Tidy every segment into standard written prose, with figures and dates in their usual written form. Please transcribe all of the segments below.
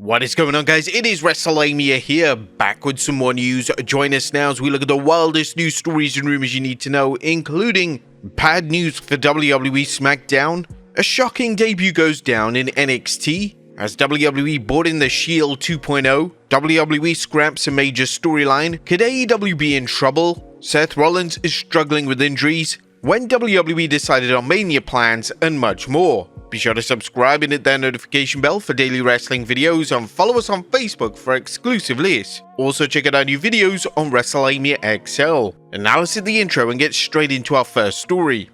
What is going on, guys? It is Wrestlelamia here, back with some more news. Join us now as we look at the wildest news stories and rumors you need to know, including bad news for WWE Smackdown, a shocking debut goes down in NXT, as WWE brought in the Shield 2.0, WWE scraps a major storyline, could AEW be in trouble, Seth Rollins is struggling with injuries, when WWE decided on Mania plans, and much more. Be sure to subscribe and hit that notification bell for daily wrestling videos, and follow us on Facebook for exclusive lists. Also check out our new videos on Wrestlelamia XL. And now let's hit the intro and get straight into our first story.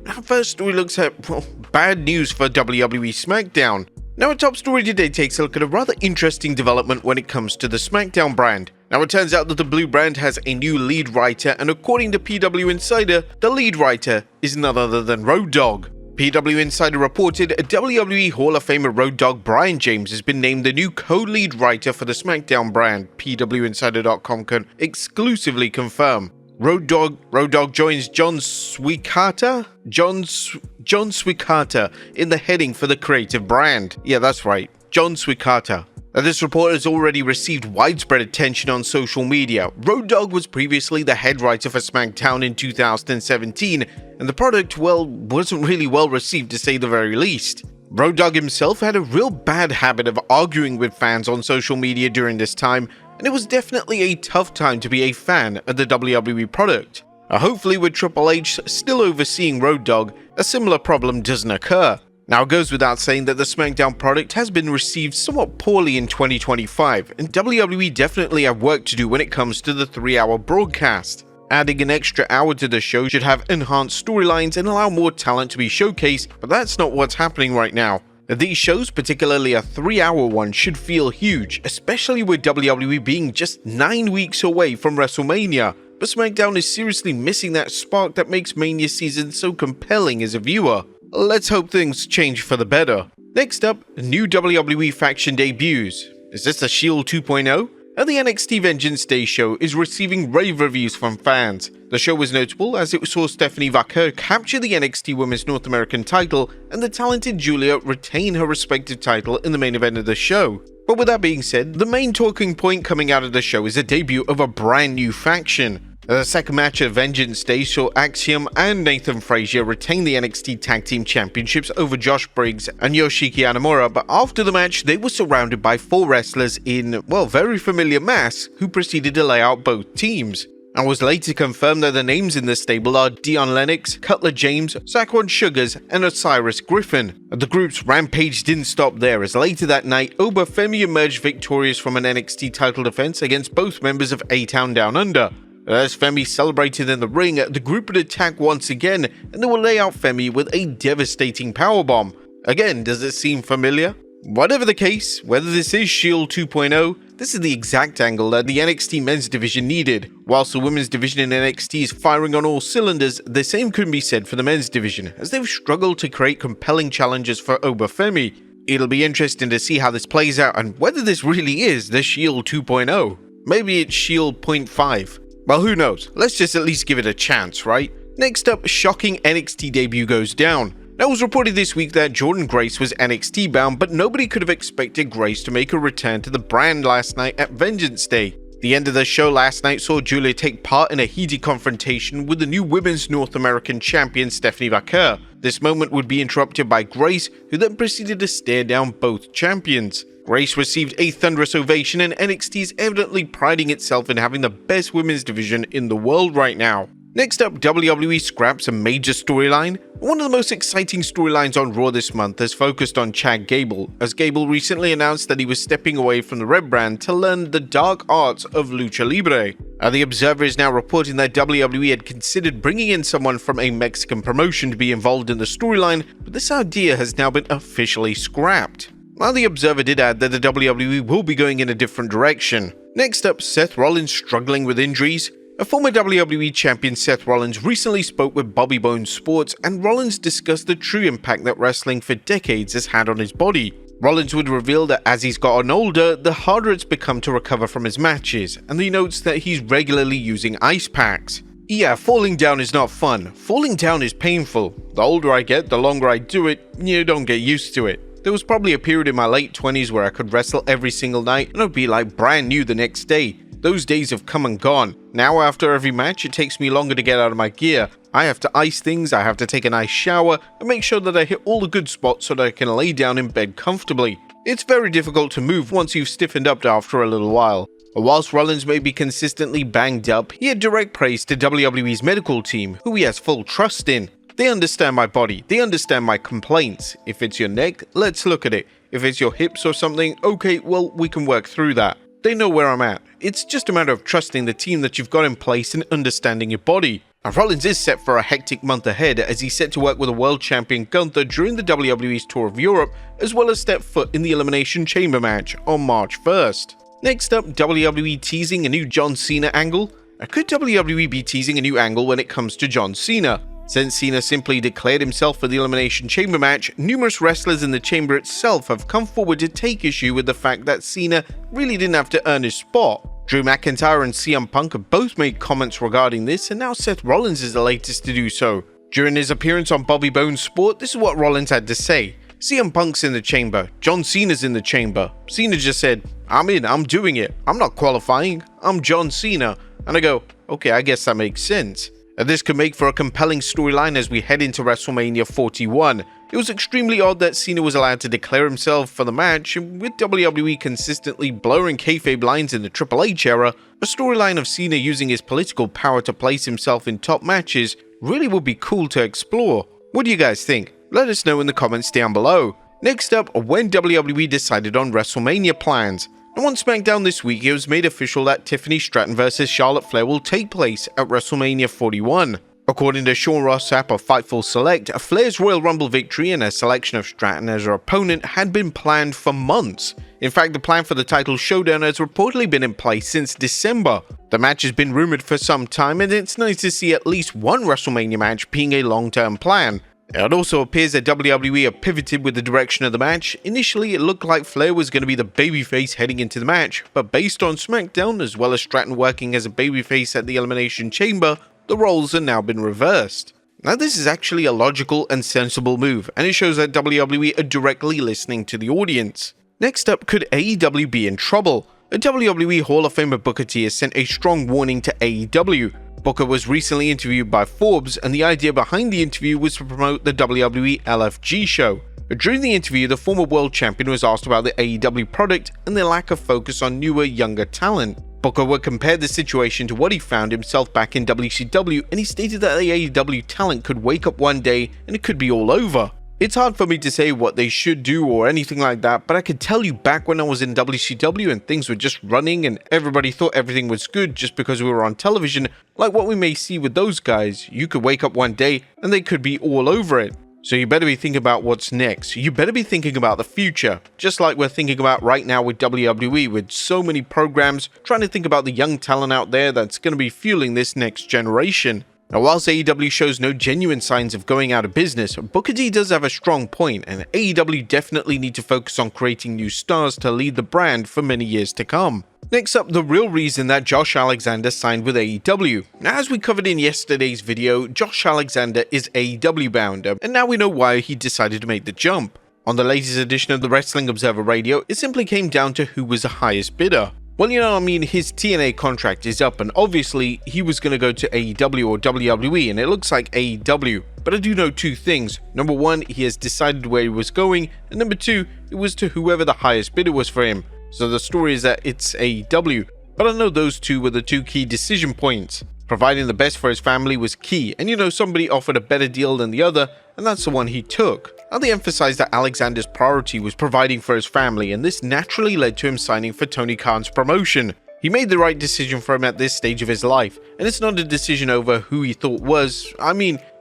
Our first story looks at, bad news for WWE Smackdown. Now, our top story today takes a look at a rather interesting development when it comes to the Smackdown brand. Now, it turns out that the Blue brand has a new lead writer, and according to PW Insider, the lead writer is none other than Road Dogg. PW Insider reported WWE Hall of Famer Road Dogg Brian James has been named the new co-lead writer for the Smackdown brand. PWInsider.com can exclusively confirm. Road Dogg joins John Swicarta in the heading for the creative brand. Yeah, that's right, John Swicarta. Now, this report has already received widespread attention on social media. Road Dogg was previously the head writer for SmackDown in 2017, and the product, wasn't really well received to say the very least. Road Dogg himself had a real bad habit of arguing with fans on social media during this time, and it was definitely a tough time to be a fan of the WWE product. Hopefully, with Triple H still overseeing Road Dogg, a similar problem doesn't occur. Now, it goes without saying that the SmackDown product has been received somewhat poorly in 2025, and WWE definitely have work to do when it comes to the 3-hour broadcast. Adding an extra hour to the show should have enhanced storylines and allow more talent to be showcased, but that's not what's happening right now. These shows, particularly a 3-hour one, should feel huge, especially with WWE being just 9 weeks away from WrestleMania. But SmackDown is seriously missing that spark that makes Mania season so compelling as a viewer. Let's hope things change for the better. Next up, new WWE Faction Debuts. Is this the Shield 2.0? And the NXT Vengeance Day show is receiving rave reviews from fans. The show was notable as it saw Stephanie Vaquer capture the NXT Women's North American title and the talented Julia retain her respective title in the main event of the show. But with that being said, the main talking point coming out of the show is the debut of a brand new faction. The second match of Vengeance Day saw Axiom and Nathan Frazier retain the NXT Tag Team Championships over Josh Briggs and Yoshiki Inamura, but after the match, they were surrounded by 4 wrestlers in, very familiar masks who proceeded to lay out both teams. And was later confirmed that the names in the stable are Dion Lennox, Cutler James, Saquon Sugars, and Osiris Griffin. The group's rampage didn't stop there, as later that night, Oba Femi emerged victorious from an NXT title defense against both members of A-Town Down Under. As Femi celebrated in the ring, the group would attack once again, and they will lay out Femi with a devastating powerbomb. Again, does it seem familiar? Whatever the case, whether this is Shield 2.0, this is the exact angle that the NXT men's division needed. Whilst the women's division in NXT is firing on all cylinders, the same couldn't be said for the men's division, as they've struggled to create compelling challenges for Oba Femi. It'll be interesting to see how this plays out and whether this really is the Shield 2.0. Maybe it's Shield 0.5. Well, who knows? Let's just at least give it a chance, right? Next up, shocking NXT debut goes down. Now, it was reported this week that Jordynne Grace was NXT bound, but nobody could have expected Grace to make a return to the brand last night at Vengeance Day. The end of the show last night saw Julia take part in a heated confrontation with the new Women's North American champion Stephanie Vaquer. This moment would be interrupted by Grace, who then proceeded to stare down both champions. Grace received a thunderous ovation, and NXT is evidently priding itself in having the best women's division in the world right now. Next up, WWE scraps a major storyline. One of the most exciting storylines on Raw this month has focused on Chad Gable, as Gable recently announced that he was stepping away from the Red brand to learn the dark arts of Lucha Libre. The Observer is now reporting that WWE had considered bringing in someone from a Mexican promotion to be involved in the storyline, but this idea has now been officially scrapped. While the Observer did add that the WWE will be going in a different direction. Next up, Seth Rollins struggling with injuries. A former WWE champion, Seth Rollins, recently spoke with Bobby Bones Sports, and Rollins discussed the true impact that wrestling for decades has had on his body. Rollins would reveal that as he's gotten older, the harder it's become to recover from his matches, and he notes that he's regularly using ice packs. Yeah, falling down is not fun. Falling down is painful. The older I get, the longer I do it, you don't get used to it. There was probably a period in my late 20s where I could wrestle every single night and I'd be like brand new the next day. Those days have come and gone. Now after every match, it takes me longer to get out of my gear. I have to ice things, I have to take a nice shower, and make sure that I hit all the good spots so that I can lay down in bed comfortably. It's very difficult to move once you've stiffened up after a little while. Whilst Rollins may be consistently banged up, he had direct praise to WWE's medical team, who he has full trust in. They understand my body, they understand my complaints. If it's your neck, let's look at it. If it's your hips or something, okay, well, we can work through that. They know where I'm at. It's just a matter of trusting the team that you've got in place and understanding your body. And Rollins is set for a hectic month ahead as he's set to work with a world champion Gunther during the WWE's tour of Europe, as well as step foot in the Elimination Chamber match on March 1st. Next up, WWE teasing a new John Cena angle. Could WWE be teasing a new angle when it comes to John Cena? Since Cena simply declared himself for the Elimination Chamber match, numerous wrestlers in the chamber itself have come forward to take issue with the fact that Cena really didn't have to earn his spot. Drew McIntyre and CM Punk have both made comments regarding this, and now Seth Rollins is the latest to do so. During his appearance on Bobby Bones Sport, this is what Rollins had to say. CM Punk's in the chamber, John Cena's in the chamber. Cena just said, I'm in, I'm doing it, I'm not qualifying, I'm John Cena. And I go, okay, I guess that makes sense. This could make for a compelling storyline as we head into WrestleMania 41. It was extremely odd that Cena was allowed to declare himself for the match, and with WWE consistently blurring kayfabe lines in the Triple H era, a storyline of Cena using his political power to place himself in top matches really would be cool to explore. What do you guys think? Let us know in the comments down below. Next up, when WWE decided on WrestleMania plans. And on SmackDown this week, it was made official that Tiffany Stratton vs Charlotte Flair will take place at WrestleMania 41. According to Sean Ross Sapp of Fightful Select, Flair's Royal Rumble victory and a selection of Stratton as her opponent had been planned for months. In fact, the plan for the title showdown has reportedly been in place since December. The match has been rumored for some time, and it's nice to see at least one WrestleMania match being a long-term plan. It also appears that WWE have pivoted with the direction of the match. Initially, it looked like Flair was going to be the babyface heading into the match, but based on SmackDown, as well as Stratton working as a babyface at the Elimination Chamber, the roles have now been reversed. Now, this is actually a logical and sensible move, and it shows that WWE are directly listening to the audience. Next up, could AEW be in trouble? A WWE Hall of Famer Booker T has sent a strong warning to AEW. Booker was recently interviewed by Forbes, and the idea behind the interview was to promote the WWE LFG show. During the interview, the former world champion was asked about the AEW product and their lack of focus on newer, younger talent. Booker would compare the situation to what he found himself back in WCW, and he stated that the AEW talent could wake up one day and it could be all over. It's hard for me to say what they should do or anything like that, but I can tell you back when I was in WCW and things were just running and everybody thought everything was good just because we were on television, like what we may see with those guys, you could wake up one day and they could be all over it. So you better be thinking about what's next. You better be thinking about the future, just like we're thinking about right now with WWE, with so many programs, trying to think about the young talent out there that's going to be fueling this next generation. Now, whilst AEW shows no genuine signs of going out of business, Booker T does have a strong point, and AEW definitely need to focus on creating new stars to lead the brand for many years to come. Next up, the real reason that Josh Alexander signed with AEW. Now, as we covered in yesterday's video, Josh Alexander is AEW bound, and now we know why he decided to make the jump. On the latest edition of the Wrestling Observer Radio, it simply came down to who was the highest bidder. Well, you know what I mean, his TNA contract is up, and obviously he was going to go to AEW or WWE, and it looks like AEW. But I do know two things. Number one, he has decided where he was going, and number two, it was to whoever the highest bidder was for him. So the story is that it's AEW. But I know those two were the two key decision points. Providing the best for his family was key, and you know, somebody offered a better deal than the other, and that's the one he took. Now, they emphasized that Alexander's priority was providing for his family, and this naturally led to him signing for Tony Khan's promotion. He made the right decision for him at this stage of his life, and it's not a decision over who he thought was,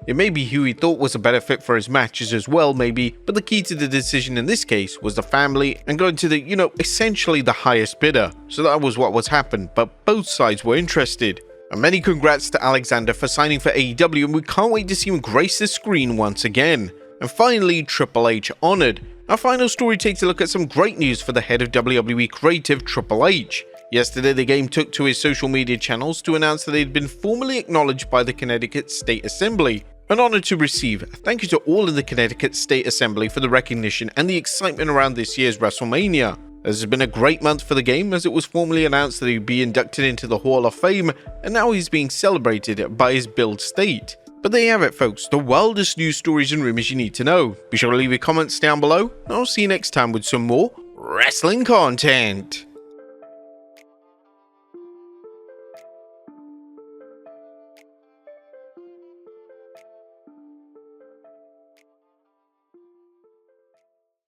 it may be who he thought was a better fit for his matches as well, maybe, but the key to the decision in this case was the family and going to the, essentially the highest bidder. So that was what was happened, but both sides were interested. And many congrats to Alexander for signing for AEW, and we can't wait to see him grace the screen once again. And finally, Triple H honored. Our final story takes a look at some great news for the head of WWE Creative, Triple H. Yesterday, the game took to his social media channels to announce that they had been formally acknowledged by the Connecticut State Assembly. An honor to receive. Thank you to all in the Connecticut State Assembly for the recognition and the excitement around this year's WrestleMania. This has been a great month for the game, as it was formally announced that he would be inducted into the Hall of Fame, and now he's being celebrated by his build state. But there you have it, folks, the wildest news stories and rumors you need to know. Be sure to leave your comments down below, and I'll see you next time with some more wrestling content.